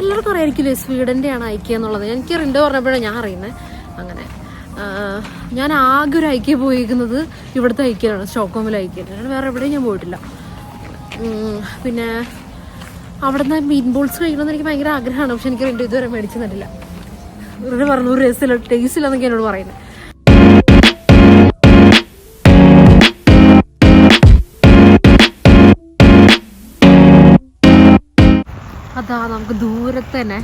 എല്ലാവർക്കും അറിയായിരിക്കില്ലേ സ്വീഡൻ്റെയാണ് ഐക്യ എന്നുള്ളത്. എനിക്ക് റിൻഡോ പറഞ്ഞപ്പോഴാണ് ഞാൻ അറിയുന്നത്. അങ്ങനെ ഞാൻ ആകെ ഒരു ഐക്യ പോയിരിക്കുന്നത് ഇവിടുത്തെ ഐക്യമാണ്, സ്റ്റോക്ക്ഹോമിലെ ഐക്യം. ഞാൻ വേറെ എവിടെയും ഞാൻ പോയിട്ടില്ല. പിന്നെ അവിടെ നിന്ന് മീൻ ബോൾസ് കഴിക്കണമെന്ന് എനിക്ക് ഭയങ്കര ആഗ്രഹമാണ്. പക്ഷെ എനിക്ക് റിൻഡോ ഇതുവരെ മേടിച്ചു തന്നില്ല. റിൻഡോ പറഞ്ഞു ഒരു രസമില്ല, ടേസ്റ്റ് ഇല്ലെന്നൊക്കെ എന്നോട് പറയുന്നത്. അതാ നമുക്ക് ദൂരത്ത് തന്നെ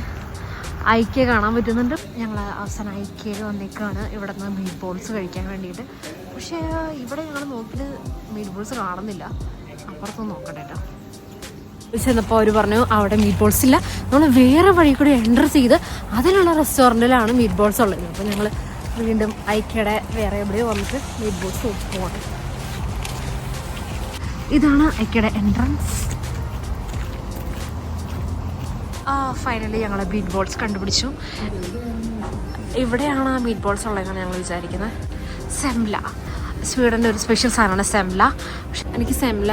ഐക്യ കാണാൻ പറ്റുന്നുണ്ട്. ഞങ്ങൾ അവസാനം ഐക്യയിൽ വന്നേക്കാണ് ഇവിടെ നിന്ന് മീറ്റ് ബോൾസ് കഴിക്കാൻ വേണ്ടിയിട്ട്. പക്ഷേ ഇവിടെ ഞങ്ങൾ നോക്കിയിട്ട് മീറ്റ് ബോൾസ് കാണുന്നില്ല. അപ്പുറത്തൊന്ന് നോക്കട്ടെ കേട്ടോ. ചെന്നപ്പോൾ അവർ പറഞ്ഞു അവിടെ മീറ്റ് ബോൾസ് ഇല്ല, നമ്മൾ വേറെ വഴി കൂടി എൻ്റർ ചെയ്ത് അതിലുള്ള റെസ്റ്റോറൻറ്റിലാണ് മീറ്റ് ബോൾസ് ഉള്ളത്. അപ്പോൾ ഞങ്ങൾ വീണ്ടും ഐക്യയുടെ വേറെ എവിടെയോ വന്നിട്ട് മീറ്റ് ബോൾസ് പോകണം. ഇതാണ് ഐക്യയുടെ എൻട്രൻസ്. ഫൈനലി ഞങ്ങൾ മീറ്റ് ബോൾസ് കണ്ടുപിടിച്ചു. ഇവിടെയാണ് മീറ്റ് ബോൾസ് ഉള്ളതെന്നാണ് ഞങ്ങൾ വിചാരിക്കുന്നത്. സെംല, സ്വീഡൻ്റെ ഒരു സ്പെഷ്യൽ സാധനമാണ് സെംല. പക്ഷെ എനിക്ക് സെംല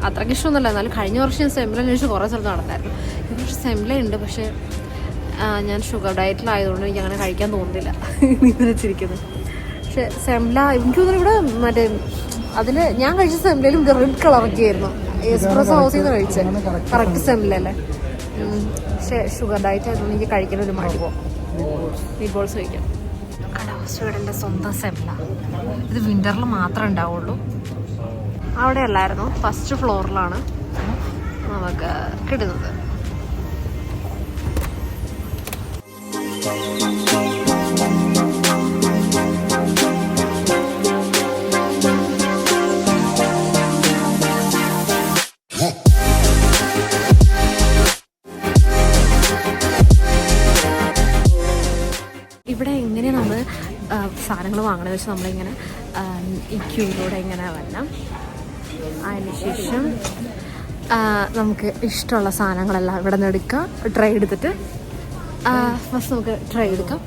അത്രയ്ക്ക് ഇഷ്ടമൊന്നുമല്ല. എന്നാലും കഴിഞ്ഞ വർഷം ഞാൻ സെംല അന്വേഷിച്ച് കുറേ സ്ഥലത്ത് നടന്നായിരുന്നു. ഈ വർഷം സെംല ഉണ്ട്, പക്ഷേ ഞാൻ ഷുഗർ ഡയറ്റിലായതുകൊണ്ട് എനിക്ക് അങ്ങനെ കഴിക്കാൻ തോന്നുന്നില്ല. നീന്ന് വെച്ചിരിക്കുന്നത്. പക്ഷെ സെംല എനിക്ക് തോന്നുന്നു ഇവിടെ മറ്റേ അതിൽ ഞാൻ കഴിച്ച സെംലയിലും റെഡ് കളറൊക്കെ ആയിരുന്നു. എക്സ്പ്രസ് ഹൗസിൽ നിന്ന് കഴിച്ചത് കറക്റ്റ് സെംല അല്ലേ. പക്ഷേ ഷുഗർ ഡയറ്റ് ആയതുകൊണ്ട് എനിക്ക് കഴിക്കുന്ന ഒരു മടി. മീറ്റ് ബോൾസ് കഴിക്കാം. സ്വീഡൻ്റെ സ്വന്തം സെംല. ഇത് വിൻ്ററിൽ മാത്രമേ ഉണ്ടാവുള്ളൂ. അവിടെ അല്ലായിരുന്നു, ഫസ്റ്റ് ഫ്ലോറിലാണ് നമുക്ക് കിട്ടുന്നത്. ഇവിടെ എങ്ങനെ നമ്മൾ സാധനങ്ങൾ വാങ്ങണമെന്ന് വെച്ചാൽ നമ്മളിങ്ങനെ ഈ ക്യൂയിലൂടെ ഇങ്ങനെ വരണം. അതിനുശേഷം നമുക്ക് ഇഷ്ടമുള്ള സാധനങ്ങളെല്ലാം ഇവിടെ നിന്ന് എടുക്കാം. ട്രൈ എടുത്തിട്ട് ഫസ്റ്റ് നമുക്ക് ട്രൈ എടുക്കാം.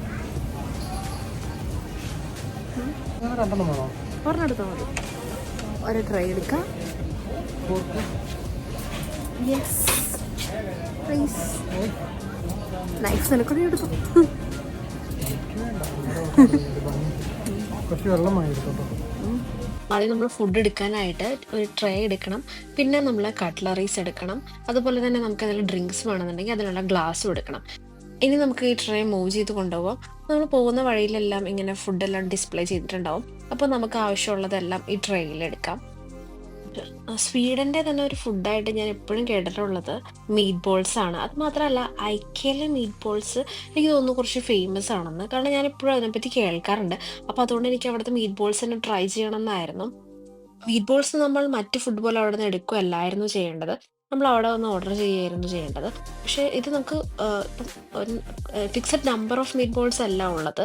ഒരെണ്ണെടുത്താൽ മതി. ഒരു ട്രൈ എടുക്കാം. Yes please. നൈസ്. നിനക്കൂടെ എടുത്തു. ആദ്യം നമ്മൾ ഫുഡ് എടുക്കാനായിട്ട് ഒരു ട്രേ എടുക്കണം. പിന്നെ നമ്മൾ കട്ട്ലറീസ് എടുക്കണം. അതുപോലെ തന്നെ നമുക്ക് അതിൽ ഡ്രിങ്ക്സ് വേണമെന്നുണ്ടെങ്കിൽ അതിനുള്ള ഗ്ലാസ്സും എടുക്കണം. ഇനി നമുക്ക് ഈ ട്രേ മൂവ് ചെയ്ത് കൊണ്ടുപോകാം. നമ്മൾ പോകുന്ന വഴിയിലെല്ലാം ഇങ്ങനെ ഫുഡെല്ലാം ഡിസ്പ്ലേ ചെയ്തിട്ടുണ്ടാവും. അപ്പോൾ നമുക്ക് ആവശ്യമുള്ളതെല്ലാം ഈ ട്രേയിൽ എടുക്കാം. സ്വീഡൻ്റെ തന്നെ ഒരു ഫുഡായിട്ട് ഞാൻ എപ്പോഴും കേട്ടിട്ടുള്ളത് മീറ്റ് ബോൾസ് ആണ്. അത് മാത്രമല്ല ഐക്യയിലെ മീറ്റ് ബോൾസ് എനിക്ക് തോന്നുന്നു കുറച്ച് ഫേമസ് ആണെന്ന്. കാരണം ഞാൻ എപ്പോഴും അതിനെപ്പറ്റി കേൾക്കാറുണ്ട്. അപ്പോൾ അതുകൊണ്ട് എനിക്ക് അവിടുത്തെ മീറ്റ് ബോൾസ് തന്നെ ട്രൈ ചെയ്യണം എന്നായിരുന്നു. മീറ്റ് ബോൾസ് നമ്മൾ മറ്റ് ഫുഡ് പോലെ അവിടെ നിന്ന് എടുക്കുകയല്ലായിരുന്നു ചെയ്യേണ്ടത്, നമ്മൾ അവിടെ വന്ന് ഓർഡർ ചെയ്യുകയായിരുന്നു ചെയ്യേണ്ടത്. പക്ഷേ ഇത് നമുക്ക് fixed number of meet balls അല്ല ഉള്ളത്.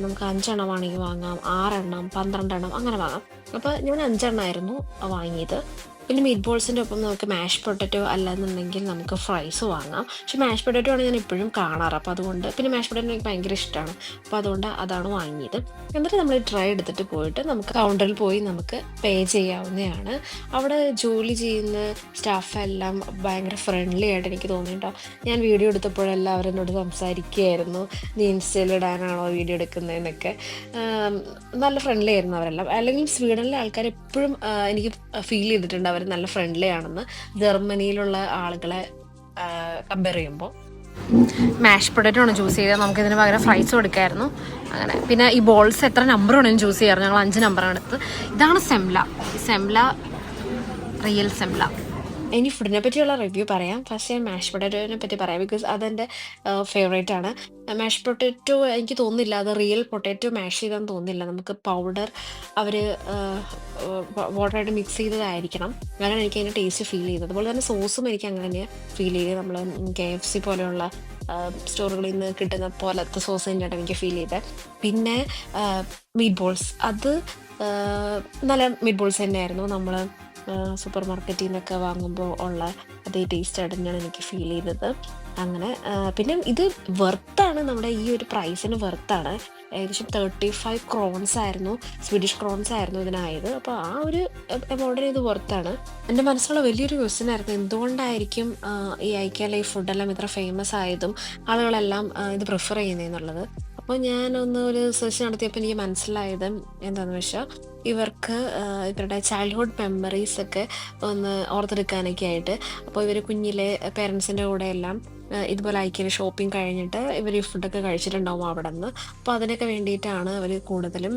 നമുക്ക് 5 എണ്ണമാണെങ്കിൽ വാങ്ങാം, 6 എണ്ണം, 12 എണ്ണം അങ്ങനെ വാങ്ങാം. അപ്പോൾ ഞാൻ 5 എണ്ണമായിരുന്നു വാങ്ങിയത്. പിന്നെ മീറ്റ് ബോൾസിൻ്റെ ഒപ്പം നമുക്ക് മാഷ് പൊട്ടറ്റോ അല്ലാന്നുണ്ടെങ്കിൽ നമുക്ക് ഫ്രൈസ് വാങ്ങാം. പക്ഷെ മാഷ് പൊട്ടറ്റോ ആണ് ഞാൻ എപ്പോഴും കാണാറ്. അപ്പോൾ അതുകൊണ്ട് പിന്നെ മാഷ് പൊട്ടറ്റോ എനിക്ക് ഭയങ്കര ഇഷ്ടമാണ്. അപ്പോൾ അതുകൊണ്ട് അതാണ് വാങ്ങിയത്. എന്നിട്ട് നമ്മൾ ട്രൈ എടുത്തിട്ട് പോയിട്ട് നമുക്ക് കൗണ്ടറിൽ പോയി നമുക്ക് പേ ചെയ്യാവുന്നതാണ്. അവിടെ ജോലി ചെയ്യുന്ന സ്റ്റാഫെല്ലാം ഭയങ്കര ഫ്രണ്ട്ലി ആയിട്ട് എനിക്ക് തോന്നിയിട്ടോ. ഞാൻ വീഡിയോ എടുത്തപ്പോഴെല്ലാം അവരെന്നോട് സംസാരിക്കുകയായിരുന്നു, നീ ഇൻസ്റ്റയിൽ ഇടാനാണോ വീഡിയോ എടുക്കുന്നതെന്നൊക്കെ. നല്ല ഫ്രണ്ട്ലി ആയിരുന്നു അവരെല്ലാം. അല്ലെങ്കിൽ സ്വീഡനിലെ ആൾക്കാർ എപ്പോഴും എനിക്ക് ഫീൽ ചെയ്തിട്ടുണ്ട് അവർ നല്ല ഫ്രണ്ട്ലി ആണെന്ന്, ജർമ്മനിയിലുള്ള ആളുകളെ കമ്പയർ ചെയ്യുമ്പോൾ. മാഷ് പൊട്ടറ്റോ ആണ് ചൂസ് ചെയ്തത്. നമുക്കിതിന് പകരം ഫ്രൈസും എടുക്കായിരുന്നു. അങ്ങനെ പിന്നെ ഈ ബോൾസ് എത്ര നമ്പർ വേണമെങ്കിലും ചൂസ് ചെയ്യാറ്. ഞങ്ങൾ 5 നമ്പറാണ് എടുത്തത്. ഇതാണ് സെംല. സെംല റിയൽ സെംല. ഇനി ഫുഡിനെ പറ്റിയുള്ള റിവ്യൂ പറയാം. ഫസ്റ്റ് ഞാൻ മാഷ് പൊട്ടറ്റോനെ പറ്റി പറയാം, ബിക്കോസ് അതെൻ്റെ ഫേവറേറ്റ് ആണ്. മാഷ് പൊട്ടറ്റോ എനിക്ക് തോന്നുന്നില്ല അത് റിയൽ പൊട്ടാറ്റോ മാഷ് ചെയ്താന്ന് തോന്നുന്നില്ല. നമുക്ക് പൗഡർ അവർ വാട്ടറായിട്ട് മിക്സ് ചെയ്തതായിരിക്കണം. അങ്ങനെയാണ് എനിക്ക് അതിൻ്റെ ടേസ്റ്റ് ഫീൽ ചെയ്തത്. അതുപോലെ തന്നെ സോസും എനിക്ക് അങ്ങനെ തന്നെ ഫീൽ ചെയ്തത്. നമ്മൾ KFC പോലെയുള്ള സ്റ്റോറുകളിൽ നിന്ന് കിട്ടുന്ന പോലത്തെ സോസ് തന്നെയാണ് എനിക്ക് ഫീൽ ചെയ്തത്. പിന്നെ മീറ്റ് ബോൾസ് അത് നല്ല മീറ്റ് ബോൾസ് തന്നെയായിരുന്നു. നമ്മൾ സൂപ്പർ മാർക്കറ്റിൽ നിന്നൊക്കെ വാങ്ങുമ്പോൾ ഉള്ള അതേ ടേസ്റ്റായിട്ട് തന്നെയാണ് എനിക്ക് ഫീൽ ചെയ്തത്. അങ്ങനെ പിന്നെ ഇത് വെർത്താണ്, നമ്മുടെ ഈ ഒരു പ്രൈസിന് വെർത്താണ്. ഏകദേശം 35 ക്രോൺസ് ആയിരുന്നു, സ്വീഡിഷ് ക്രോൺസ് ആയിരുന്നു ഇതിനായത്. അപ്പോൾ ആ ഒരു എമൗണ്ടിന് ഇത് വെർത്താണ്. എൻ്റെ മനസ്സിലുള്ള വലിയൊരു ക്വസ്റ്റ്യൻ ആയിരുന്നു, എന്തുകൊണ്ടായിരിക്കും ഈ ഐക്യയിലെ ഈ ഫുഡെല്ലാം ഇത്ര ഫേമസ് ആയതും ആളുകളെല്ലാം ഇത് പ്രിഫർ ചെയ്യുന്നതെന്നുള്ളത്. അപ്പോൾ ഞാനൊന്ന് ഒരു സെർച്ച് നടത്തിയപ്പോൾ എനിക്ക് മനസ്സിലായത് എന്താണെന്ന് വെച്ചാൽ, ഇവർക്ക് ഇവരുടെ ചൈൽഡ്ഹുഡ് മെമ്മറീസ് ഒക്കെ ഒന്ന് ഓർത്തെടുക്കാനൊക്കെ ആയിട്ട്. അപ്പോൾ ഇവർ കുഞ്ഞിലെ പേരൻസിൻ്റെ കൂടെ എല്ലാം ഇതുപോലെ ഐക്യയിലെ ഷോപ്പിംഗ് കഴിഞ്ഞിട്ട് ഇവർ ഈ ഫുഡൊക്കെ കഴിച്ചിട്ടുണ്ടാവും അവിടെ നിന്ന്. അപ്പോൾ അതിനൊക്കെ വേണ്ടിയിട്ടാണ് അവർ കൂടുതലും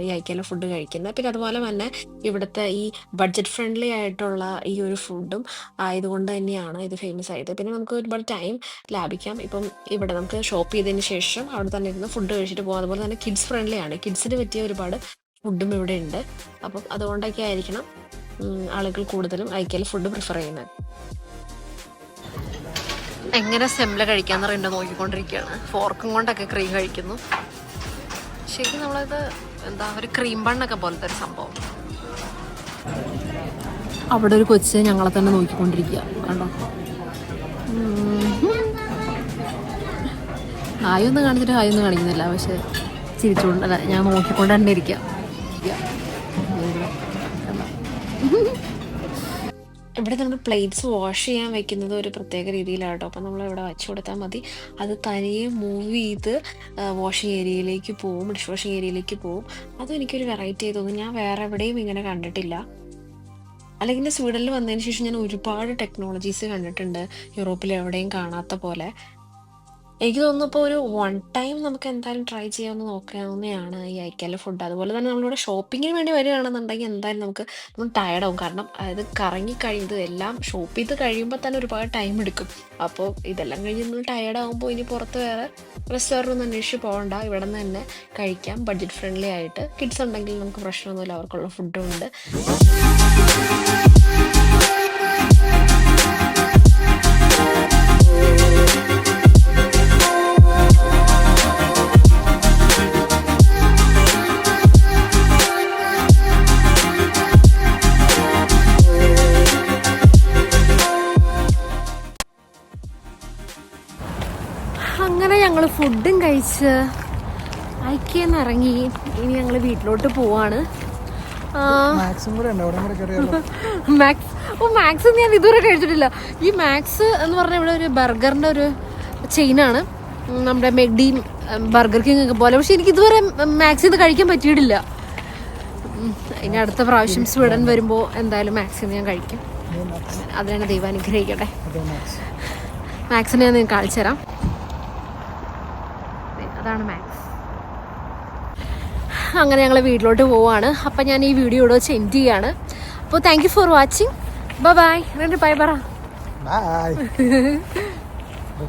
ഈ ഐക്യയിലെ ഫുഡ് കഴിക്കുന്നത്. പിന്നെ അതുപോലെ തന്നെ ഇവിടുത്തെ ഈ ബഡ്ജറ്റ് ഫ്രണ്ട്ലി ആയിട്ടുള്ള ഈ ഒരു ഫുഡും ആയതുകൊണ്ട് തന്നെയാണ് ഇത് ഫേമസ് ആയത്. പിന്നെ നമുക്ക് ഒരുപാട് ടൈം ലാഭിക്കാം. ഇപ്പം ഇവിടെ നമുക്ക് ഷോപ്പ് ചെയ്തതിന് ശേഷം അവിടെ തന്നെ ഇരുന്ന് ഫുഡ് കഴിച്ചിട്ട് പോകാം. അതുപോലെ തന്നെ കിഡ്സ് ഫ്രണ്ട്ലി ആണ്, കിഡ്സിന് പറ്റിയ ഒരുപാട് ഫുഡും ഇവിടെ ഉണ്ട്. അപ്പം അതുകൊണ്ടൊക്കെ ആയിരിക്കണം ആളുകൾ കൂടുതലും ഐക്യയിൽ ഫുഡ് പ്രിഫർ ചെയ്യുന്നത്. എങ്ങനെ സെംല കഴിക്കാന്ന് പറയുന്നത് നോക്കിക്കൊണ്ടിരിക്കുകയാണ്. ഫോർക്കും കൊണ്ടൊക്കെ ക്രീം കഴിക്കുന്നു. ശരിക്കും നമ്മളത് എന്താ ഒരു ക്രീം ബണ്ണൊക്കെ പോലത്തെ ഒരു സംഭവം. അവിടെ ഒരു കൊച്ച് ഞങ്ങളെ തന്നെ നോക്കിക്കൊണ്ടിരിക്കുക, കണ്ടോ. ഹായൊന്നും കാണിച്ചിട്ട് ഹായൊന്നും കാണിക്കുന്നില്ല, പക്ഷെ ചിരിച്ചുകൊണ്ടല്ല ഞാൻ നോക്കിക്കൊണ്ട് തന്നെ ഇരിക്കുക. ഇവിടെ നമ്മൾ പ്ലേറ്റ്സ് വാഷ് ചെയ്യാൻ വെക്കുന്നത് ഒരു പ്രത്യേക രീതിയിലാണ് കേട്ടോ. അപ്പം നമ്മൾ ഇവിടെ വെച്ച് കൊടുത്താൽ മതി, അത് തനിയെ മൂവ് ചെയ്ത് വാഷിംഗ് ഏരിയയിലേക്ക് പോവും, ഡിഷ് വാഷിംഗ് ഏരിയയിലേക്ക് പോവും. അതും എനിക്കൊരു വെറൈറ്റി ആയി തോന്നുന്നു, ഞാൻ വേറെ എവിടെയും ഇങ്ങനെ കണ്ടിട്ടില്ല. അല്ലെങ്കിൽ സ്വീഡനിൽ വന്നതിന് ശേഷം ഞാൻ ഒരുപാട് ടെക്നോളജീസ് കണ്ടിട്ടുണ്ട്, യൂറോപ്പിൽ എവിടെയും കാണാത്ത പോലെ. എനിക്ക് തോന്നുന്നു ഇപ്പോൾ ഒരു 1 ടൈം നമുക്ക് എന്തായാലും ട്രൈ ചെയ്യാമെന്ന് നോക്കാവുന്നതാണ് ഈ ഐക്യയിലെ ഫുഡ്. അതുപോലെ തന്നെ നമ്മളിവിടെ ഷോപ്പിങ്ങിന് വേണ്ടി വരികയാണെന്നുണ്ടെങ്കിൽ എന്തായാലും നമ്മൾ ടയർഡാവും. കാരണം അത് കറങ്ങി കഴിയുന്നത് എല്ലാം ഷോപ്പ് ചെയ്ത് കഴിയുമ്പോൾ തന്നെ ഒരുപാട് ടൈം എടുക്കും. അപ്പോൾ ഇതെല്ലാം കഴിഞ്ഞ് നമ്മൾ ടയർഡാകുമ്പോൾ ഇനി പുറത്ത് വേറെ റെസ്റ്റോറൻറ്റ് ഒന്നും അന്വേഷിച്ച് പോകണ്ട, ഇവിടെ നിന്ന് തന്നെ കഴിക്കാം ബഡ്ജറ്റ് ഫ്രണ്ട്ലി ആയിട്ട്. കിഡ്സ് ഉണ്ടെങ്കിൽ നമുക്ക് പ്രശ്നമൊന്നുമില്ല, അവർക്കുള്ള ഫുഡും ഉണ്ട്. അങ്ങനെ ഞങ്ങൾ ഫുഡും കഴിച്ച് ഐക്യന്ന് ഇറങ്ങി. ഇനി ഞങ്ങൾ വീട്ടിലോട്ട് പോവാണ്. മാക്സ് ഞാൻ ഇതുവരെ കഴിച്ചിട്ടില്ല. ഈ മാക്സ് എന്ന് പറഞ്ഞാൽ ഇവിടെ ഒരു ബർഗറിൻ്റെ ഒരു ചെയിനാണ്, നമ്മുടെ മെഗ്ഡിയും ബർഗർ കിങ് ഒക്കെ പോലെ. പക്ഷെ എനിക്ക് ഇതുവരെ മാക്സിൽ നിന്ന് കഴിക്കാൻ പറ്റിയിട്ടില്ല. ഇനി അടുത്ത പ്രാവശ്യം സ്വീഡൻ വരുമ്പോൾ എന്തായാലും മാക്സിൽ നിന്ന് ഞാൻ കഴിക്കും. അതിനാണ് ദൈവം അനുഗ്രഹിക്കട്ടെ. മാക്സിനെ ഞാൻ നിങ്ങൾക്ക് കാണിച്ചു തരാം. അതാണ് മാക്സ്. അങ്ങനെ ഞങ്ങൾ വീട്ടിലോട്ട് പോവാണ്. അപ്പം ഞാൻ ഈ വീഡിയോ ഇവിടെ വെച്ച് എൻഡ് ചെയ്യാണ്. അപ്പോൾ thank you for watching. Bye bye. Bye പറ. ബൈ.